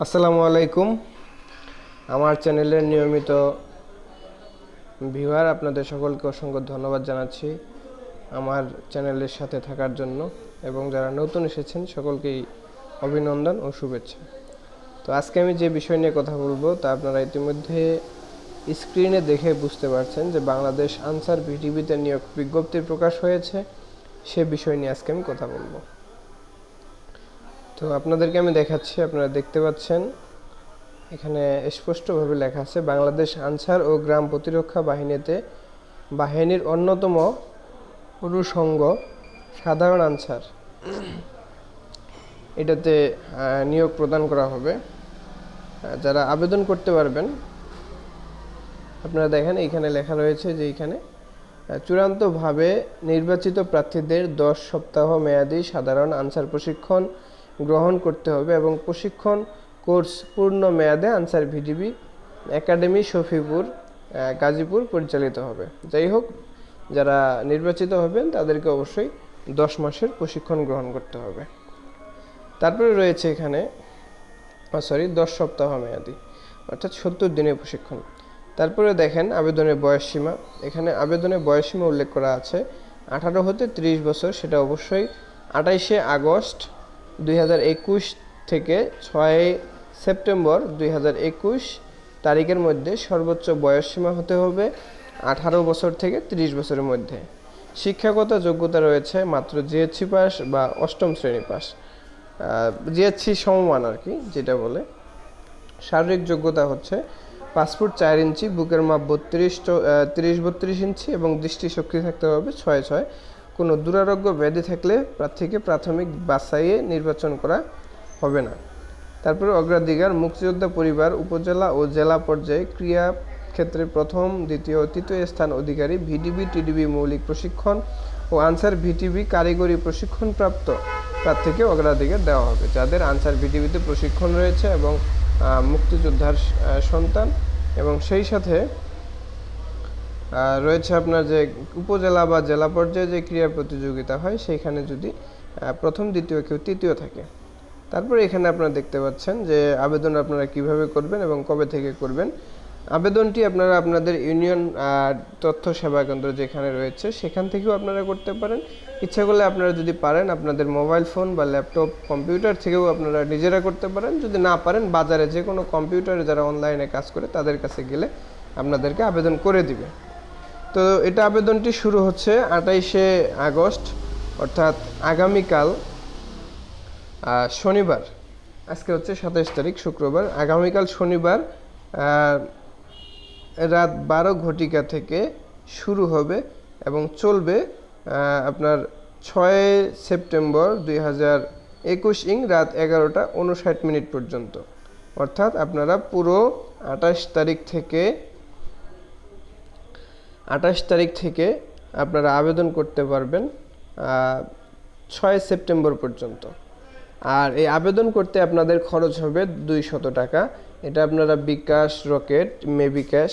আসসালামু আলাইকুম। আমার চ্যানেলের নিয়মিত ভিউয়ার আপনাদের সকলকে অসংখ্য ধন্যবাদ জানাচ্ছি আমার চ্যানেলের সাথে থাকার জন্য, এবং যারা নতুন এসেছেন সকলকেই অভিনন্দন ও শুভেচ্ছা। তো আজকে আমি যে বিষয় নিয়ে কথা বলবো তা আপনারা ইতিমধ্যে স্ক্রিনে দেখে বুঝতে পারছেন যে বাংলাদেশ আনসার ভিটিভিতে নিয়োগ বিজ্ঞপ্তি প্রকাশ হয়েছে। সে বিষয় নিয়ে আজকে আমি কথা বলবো। তো আপনাদেরকে আমি দেখাচ্ছি, আপনারা দেখতে পাচ্ছেন এখানে স্পষ্টভাবে লেখা আছে বাংলাদেশ আনসার ও গ্রাম প্রতিরক্ষা বাহিনীতে বাহিনীর অন্যতম পুরুষঙ্গ সাধারণ আনসার এটাতে নিয়োগ প্রদান করা হবে। যারা আবেদন করতে পারবেন, আপনারা দেখেন এইখানে লেখা রয়েছে যে এইখানে চূড়ান্তভাবে নির্বাচিত প্রার্থীদের 10 সপ্তাহ মেয়াদী সাধারণ আনসার প্রশিক্ষণ গ্রহণ করতে হবে এবং প্রশিক্ষণ কোর্স পূর্ণ মেয়াদে answer VTV academy Shafipur Gazipur পরিচালিত হবে। যাই হোক, যারা নির্বাচিত হবেন তাদেরকে অবশ্যই 10 মাসের প্রশিক্ষণ গ্রহণ করতে হবে। তারপরে রয়েছে এখানে 10 সপ্তাহ মেয়াদী, অর্থাৎ 70 দিনের প্রশিক্ষণ। তারপরে দেখেন আবেদনের বয়সসীমা, এখানে আবেদনের বয়সসীমা উল্লেখ করা আছে 18 হতে 30 বছর। সেটা অবশ্যই 28শে আগস্ট 2021 থেকে 6 সেপ্টেম্বর 2021 তারিখের মধ্যে সর্বোচ্চ বয়সসীমা হতে হবে 18 বছর থেকে 30 বছরের মধ্যে। শিক্ষাগত যোগ্যতা রয়েছে মাত্র জিএসসি পাস বা 8ম শ্রেণী পাস, জিএসসি সমমান আর কি যেটা বলে। শারীরিক যোগ্যতা হচ্ছে 5 ফুট 4 ইঞ্চি, বুকের মাপ 30-32 ইঞ্চি এবং দৃষ্টিশক্তি থাকতে হবে 6/6। কোনো দুরারোগ্য ব্যাধি থাকলে প্রার্থীকে প্রাথমিক বাছাইয়ে নির্বাচন করা হবে না। তারপরে অগ্রাধিকার মুক্তিযোদ্ধা পরিবার উপজেলা ও জেলা পর্যায়ে ক্রীড়া ক্ষেত্রে প্রথম, দ্বিতীয় ও তৃতীয় স্থান অধিকারী ভিডিবি টিডিবি মৌলিক প্রশিক্ষণ ও আনসার ভিটিভি কারিগরি প্রশিক্ষণপ্রাপ্ত প্রার্থীকে অগ্রাধিকার দেওয়া হবে। যাদের আনসার ভিটিভিতে প্রশিক্ষণ রয়েছে এবং মুক্তিযোদ্ধার সন্তান, এবং সেই সাথে রয়েছে আপনার যে উপজেলা বা জেলা পর্যায়ে যে ক্রীড়া প্রতিযোগিতা হয় সেইখানে যদি প্রথম, দ্বিতীয় কেউ তৃতীয় থাকে। তারপরে এখানে আপনারা দেখতে পাচ্ছেন যে আবেদন আপনারা কিভাবে করবেন এবং কবে থেকে করবেন। আবেদনটি আপনারা আপনাদের ইউনিয়ন তথ্য সেবা কেন্দ্র যেখানে রয়েছে সেখান থেকেও আপনারা করতে পারেন। ইচ্ছা করলে আপনারা যদি পারেন আপনাদের মোবাইল ফোন বা ল্যাপটপ কম্পিউটার থেকেও আপনারা নিজেরা করতে পারেন। যদি না পারেন বাজারে যে কোনো কম্পিউটারে যারা অনলাইনে কাজ করে তাদের কাছে গেলে আপনাদেরকে আবেদন করে দিবে। তো এটা আবেদনটি শুরু হচ্ছে 28শে আগস্ট, অর্থাৎ আগামীকাল শনিবার। আজকে হচ্ছে 27 তারিখ শুক্রবার। আগামীকাল শনিবার রাত 12 ঘটিকা থেকে শুরু হবে এবং চলবে আপনার 6 সেপ্টেম্বর 2021 রাত 11টা 59 পর্যন্ত। অর্থাৎ আপনারা পুরো 28 তারিখ থেকে আপনারা আবেদন করতে পারবেন 6 সেপ্টেম্বর পর্যন্ত। আর এই আবেদন করতে আপনাদের খরচ হবে 200 টাকা। এটা আপনারা বিকাশ, রকেট, মেবি ক্যাশ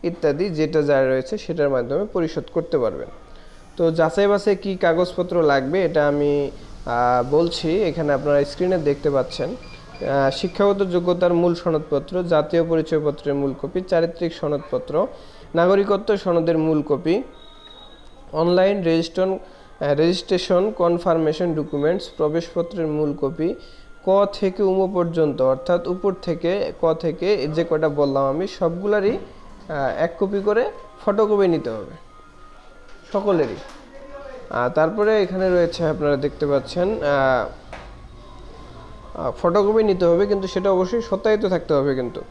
ইত্যাদি যেটা যা রয়েছে সেটার মাধ্যমে পরিশোধ করতে পারবেন। তো যাচাই বাছাই কী কাগজপত্র লাগবে এটা আমি বলছি। এখানে আপনারা স্ক্রিনে দেখতে পাচ্ছেন শিক্ষাগত যোগ্যতার মূল সনদপত্র, জাতীয় পরিচয়পত্রের মূল কপি, চারিত্রিক সনদপত্র, নাগরিকত্ব সনদের মূল copy, online registration confirmation documents, প্রবেশপত্রের মূল কপি, ক থেকে উম পর্যন্ত, অর্থাৎ উপর থেকে ক থেকে যে কটা বললাম আমি সবগুলারই 1 কপি করে ফটোকপি নিতে হবে সকলেরই। তারপরে এখানে রয়েছে আপনারা দেখতে পাচ্ছেন ফটোকপি নিতে হবে, কিন্তু সেটা অবশ্যই সত্যায়িত থাকতে হবে কিন্তু।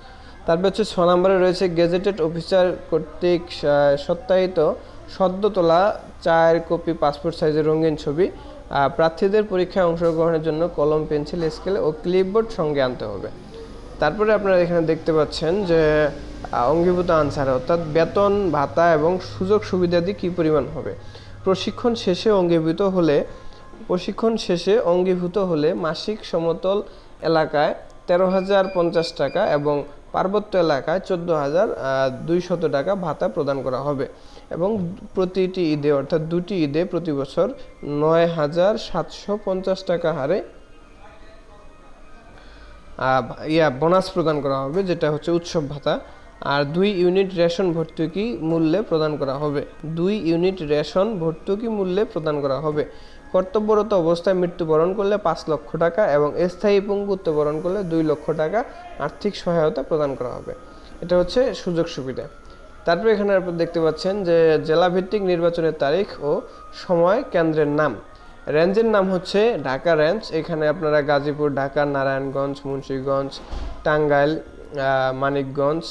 তারপর হচ্ছে 6 নম্বরে রয়েছে গেজেটেড অফিসার কর্তৃক সত্যায়িত সদ্য তোলা 4 কপি পাসপোর্ট সাইজের রঙিন ছবি। প্রার্থীদের পরীক্ষায় অংশগ্রহণের জন্য কলম, পেন্সিল, স্কেল ও ক্লিপবোর্ড সঙ্গে আনতে হবে। তারপরে আপনারা এখানে দেখতে পাচ্ছেন যে অঙ্গীভূত আনসার, অর্থাৎ বেতন, ভাতা এবং সুযোগ সুবিধাদি কী পরিমাণ হবে। প্রশিক্ষণ শেষে অঙ্গীভূত হলে মাসিক সমতল এলাকায় 13,050 টাকা এবং পার্বত্য এলাকায় 14,200 টাকা ভাতা প্রদান করা হবে এবং প্রতিটি ঈদে, অর্থাৎ 2টি ঈদে প্রতি বছর 9,750 টাকা হারে বোনাস প্রদান করা হবে, যেটা হচ্ছে উৎসব ভাতা। আর 2 ইউনিট রেশন ভর্তুকি মূল্যে প্রদান করা হবে। 2 ইউনিট রেশন ভর্তুকি মূল্যে প্রদান করা হবে। কর্তব্যরত অবস্থায় মৃত্যুবরণ করলে 5 লক্ষ টাকা এবং স্থায়ী পঙ্গুত্ব বরণ করলে 2 লক্ষ টাকা আর্থিক সহায়তা প্রদান করা হবে। এটা হচ্ছে সুযোগ সুবিধা। তারপরে এখানে আপনারা দেখতে পাচ্ছেন যে জেলাভিত্তিক নির্বাচনের তারিখ ও সময়, কেন্দ্রের নাম। রেঞ্জের নাম হচ্ছে ঢাকা রেঞ্জ। এখানে আপনারা গাজীপুর, ঢাকা, নারায়ণগঞ্জ, মুন্সিগঞ্জ, টাঙ্গাইল, মানিকগঞ্জ,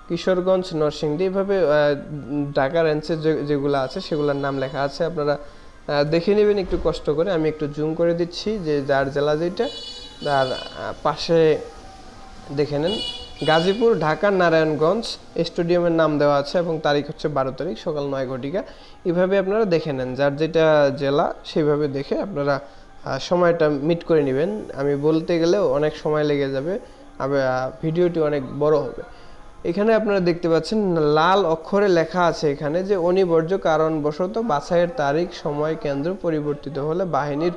কিশোরগঞ্জ, নরসিংদী, এভাবে ঢাকা রেঞ্জের যেগুলো আছে সেগুলোর নাম লেখা আছে। আপনারা দেখে নেবেন একটু কষ্ট করে। আমি একটু জুম করে দিচ্ছি যে যার জেলা যেটা, তার পাশে দেখে নেন। গাজীপুর, ঢাকা, নারায়ণগঞ্জ স্টেডিয়ামের নাম দেওয়া আছে এবং তারিখ হচ্ছে 12 তারিখ সকাল 9 ঘটিকা। এভাবে আপনারা দেখে নেন, যার যেটা জেলা সেইভাবে দেখে আপনারা সময়টা মিট করে নেবেন। আমি বলতে গেলেও অনেক সময় লেগে যাবে, ভিডিওটি অনেক বড় হবে। এখানে আপনারা দেখতে পাচ্ছেন লাল অক্ষরে লেখা আছে এখানে যে অনিবার্য কারণবশত বাছাইয়ের তারিখ, সময়, কেন্দ্র পরিবর্তিত হলে বাহিনীর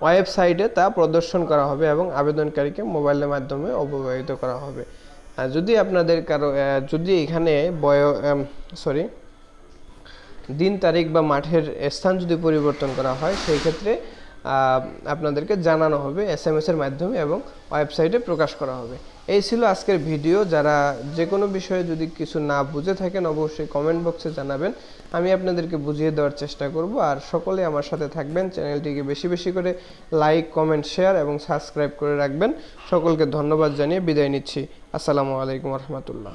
ওয়েবসাইটে তা প্রদর্শন করা হবে এবং আবেদনকারীকে মোবাইলের মাধ্যমে অবহিত করা হবে। যদি আপনাদের যদি এখানে দিন, তারিখ বা মাঠের স্থান যদি পরিবর্তন করা হয়, সেই ক্ষেত্রে আপনাদেরকে জানানো হবে SMS এর মাধ্যমে এবং ওয়েবসাইটে প্রকাশ করা হবে। এই ছিল আজকের ভিডিও। যারা যে কোনো বিষয়ে যদি কিছু না বুঝে থাকেন অবশ্যই কমেন্ট বক্সে জানাবেন, আমি আপনাদেরকে বুঝিয়ে দেওয়ার চেষ্টা করব। আর সকলে আমার সাথে থাকবেন, চ্যানেলটিকে বেশি বেশি করে লাইক, কমেন্ট, শেয়ার এবং সাবস্ক্রাইব করে রাখবেন। সকলকে ধন্যবাদ জানিয়ে বিদায় নিচ্ছি। আসসালামু আলাইকুম রহমতুল্লাহ।